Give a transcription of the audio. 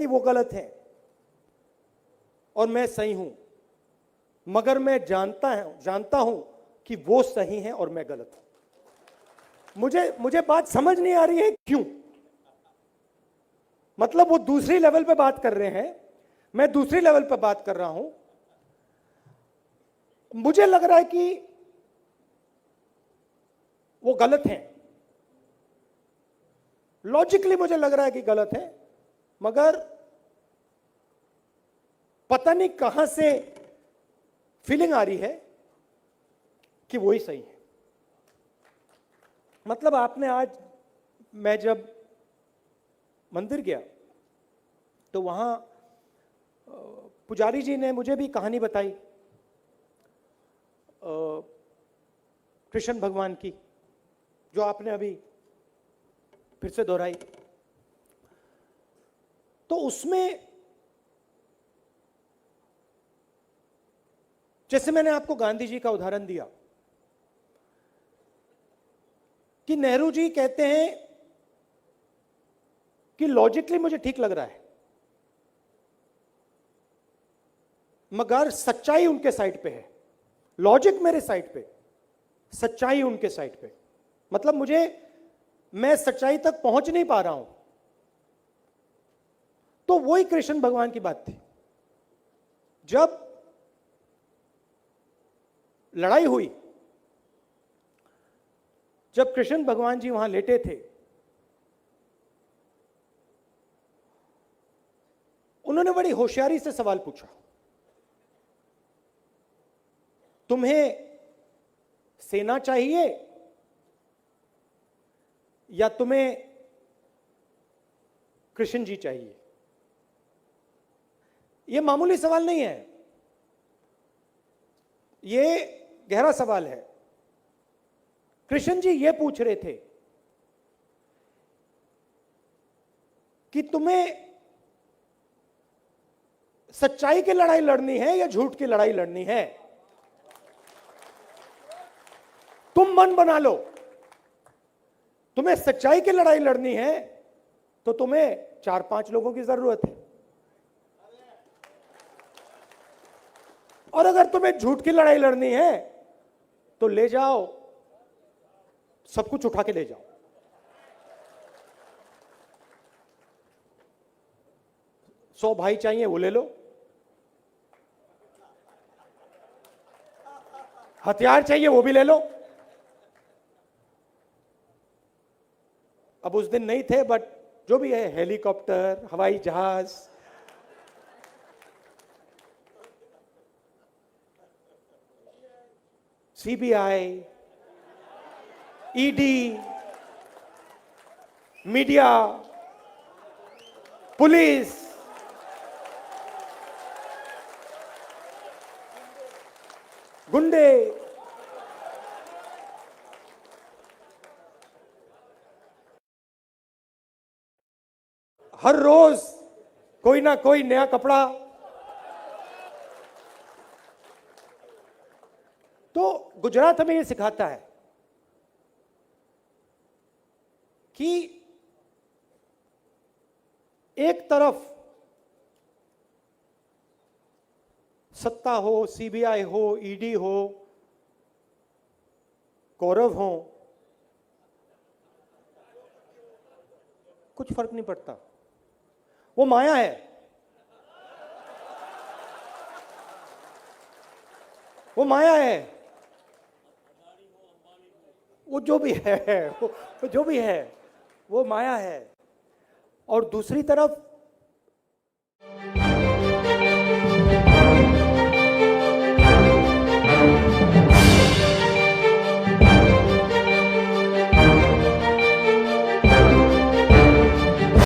कि वो गलत हैं और मैं सही हूं, मगर मैं जानता हूं कि वो सही हैं और मैं गलत हूं। मुझे बात समझ नहीं आ रही है क्यों। मतलब वो दूसरी लेवल पे बात कर रहे हैं, मैं दूसरी लेवल पे बात कर रहा हूं। मुझे लग रहा है कि वो गलत हैं, लॉजिकली मुझे लग रहा है कि गलत है, मगर पता नहीं कहां से फीलिंग आ रही है कि वही सही है। मतलब आपने आज, मैं जब मंदिर गया तो वहां पुजारी जी ने मुझे भी कहानी बताई कृष्ण भगवान की, जो आपने अभी फिर से दोहराई। तो उसमें जैसे मैंने आपको गांधी जी का उदाहरण दिया कि नेहरू जी कहते हैं कि लॉजिकली मुझे ठीक लग रहा है, मगर सच्चाई उनके साइड पे है। लॉजिक मेरे साइड पे, सच्चाई उनके साइड पे। मतलब मैं सच्चाई तक पहुंच नहीं पा रहा हूं। तो वही कृष्ण भगवान की बात थी। जब लड़ाई हुई, जब कृष्ण भगवान जी वहां लेटे थे, उन्होंने बड़ी होशियारी से सवाल पूछा, तुम्हें सेना चाहिए या तुम्हें कृष्ण जी चाहिए? यह मामूली सवाल नहीं है, यह गहरा सवाल है। कृष्ण जी यह पूछ रहे थे कि तुम्हें सच्चाई की लड़ाई लड़नी है या झूठ की लड़ाई लड़नी है? तुम मन बना लो। तुम्हें सच्चाई की लड़ाई लड़नी है तो तुम्हें 4-5 लोगों की जरूरत है, और अगर तुम्हें झूठ की लड़ाई लड़नी है तो ले जाओ, सब कुछ उठा के ले जाओ। 100 भाई चाहिए वो ले लो, हथियार चाहिए वो भी ले लो। अब उस दिन नहीं थे, बट जो भी है, हेलीकॉप्टर, हवाई जहाज, सीबीआई, ईडी, मीडिया, पुलिस, गुंडे, हर रोज कोई ना कोई नया कपड़ा। तो गुजरात हमें यह सिखाता है कि एक तरफ सत्ता हो, सीबीआई हो, ईडी हो, कौरव हो, कुछ फर्क नहीं पड़ता, वो माया है। वो माया है, वो जो भी है वो जो भी है वो माया है। और दूसरी तरफ